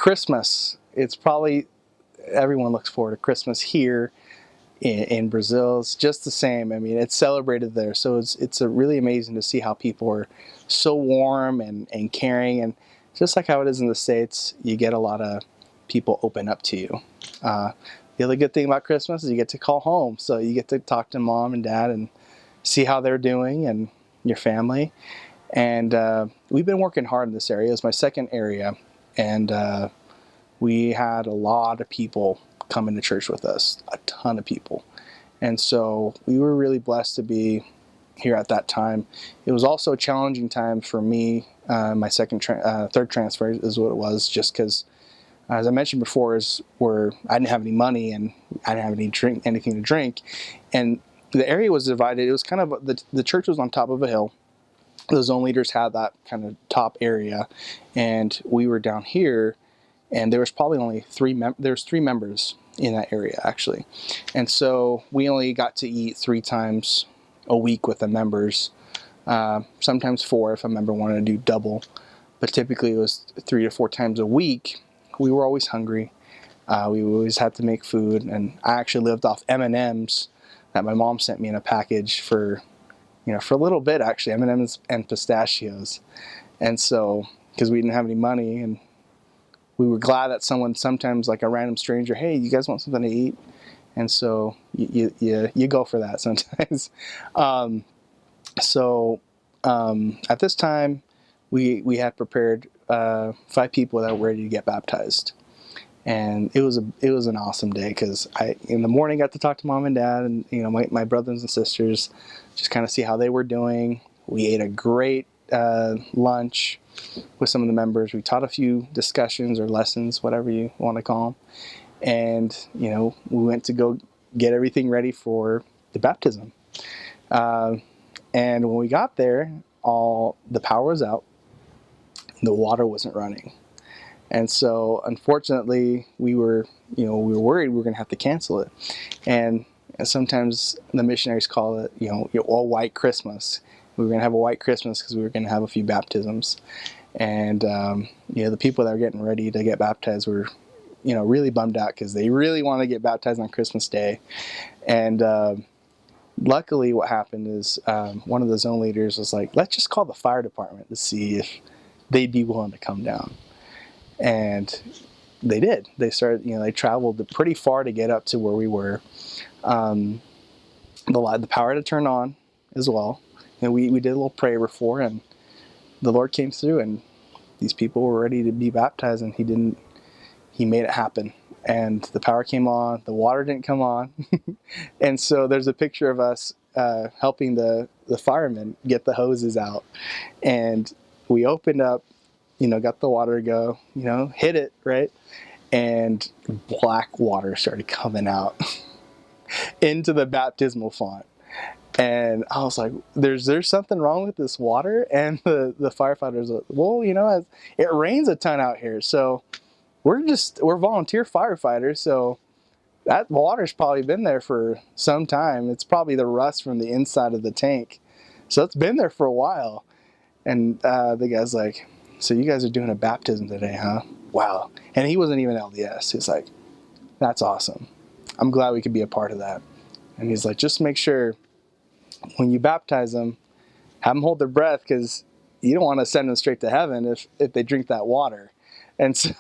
Christmas, it's probably, everyone looks forward to Christmas here in Brazil. It's just the same. I mean, it's celebrated there. So it's really amazing to see how people are so warm and caring. And just like how it is in the States, you get a lot of people open up to you. The other good thing about Christmas is you get to call home. So you get to talk to mom and dad and see how they're doing and your family. And we've been working hard in this area. It's my second area. And we had a lot of people coming to church with us, a ton of people. And so we were really blessed to be here at that time. It was also a challenging time for me. My third transfer is what it was, just because, as I mentioned before, I didn't have any money and I didn't have anything to drink. And the area was divided. It was kind of, the church was on top of a hill. The zone leaders had that kind of top area, and we were down here, and there was probably only three members in that area, actually. And so we only got to eat 3 times a week with the members, sometimes 4 if a member wanted to do double, but typically it was 3 to 4 times a week. We were always hungry. We always had to make food, and I actually lived off M&Ms that my mom sent me in a package for a little bit, actually, M&Ms and pistachios. And so, because we didn't have any money, and we were glad that sometimes like a random stranger, hey, you guys want something to eat? And so you go for that sometimes. At this time, we had prepared 5 people that were ready to get baptized. And it was an awesome day, because in the morning got to talk to mom and dad and my brothers and sisters, just kind of see how they were doing. We ate a great lunch with some of the members. We taught a few discussions or lessons, whatever you want to call them. And we went to go get everything ready for the baptism. And when we got there, the power was out. The water wasn't running. And so, unfortunately, we were worried we were going to have to cancel it. And sometimes the missionaries call it, all white Christmas. We were going to have a white Christmas because we were going to have a few baptisms. And, the people that were getting ready to get baptized were, really bummed out because they really wanted to get baptized on Christmas Day. And luckily what happened is one of the zone leaders was like, let's just call the fire department to see if they'd be willing to come down. And they did. They started, they traveled pretty far to get up to where we were. The power to turn on as well. And we did a little prayer before, and the Lord came through, and these people were ready to be baptized, and He made it happen. And the power came on, the water didn't come on. And so there's a picture of us helping the firemen get the hoses out. And we opened up, got the water to go, hit it, right? And black water started coming out into the baptismal font. And I was like, there's something wrong with this water? And the firefighters were like, well, it rains a ton out here. So we're volunteer firefighters. So that water's probably been there for some time. It's probably the rust from the inside of the tank. So it's been there for a while. And the guy's like, so you guys are doing a baptism today, huh? Wow. And he wasn't even LDS. He's like, that's awesome. I'm glad we could be a part of that. And he's like, just make sure when you baptize them, have them hold their breath, because you don't want to send them straight to heaven if they drink that water. And so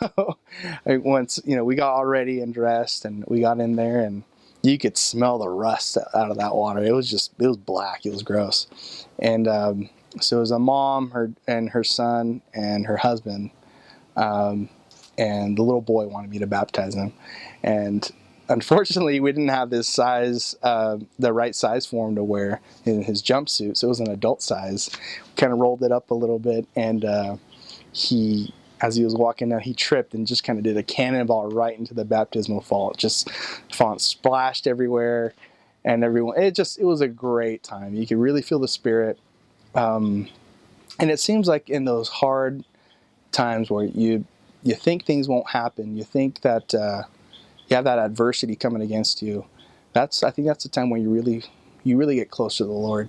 once, we got all ready and dressed, and we got in there, and you could smell the rust out of that water. It was black. It was gross. And so it was a mom, her son, and her husband, and the little boy wanted me to baptize him. And unfortunately, we didn't have this size, the right size for him to wear in his jumpsuit, so it was an adult size. Kind of rolled it up a little bit, and as he was walking down, he tripped and just kind of did a cannonball right into the baptismal font. Just font splashed everywhere, and everyone. It was a great time. You could really feel the Spirit. And it seems like in those hard times where you think things won't happen, you think that you have that adversity coming against you, I think that's the time when you really get close to the Lord.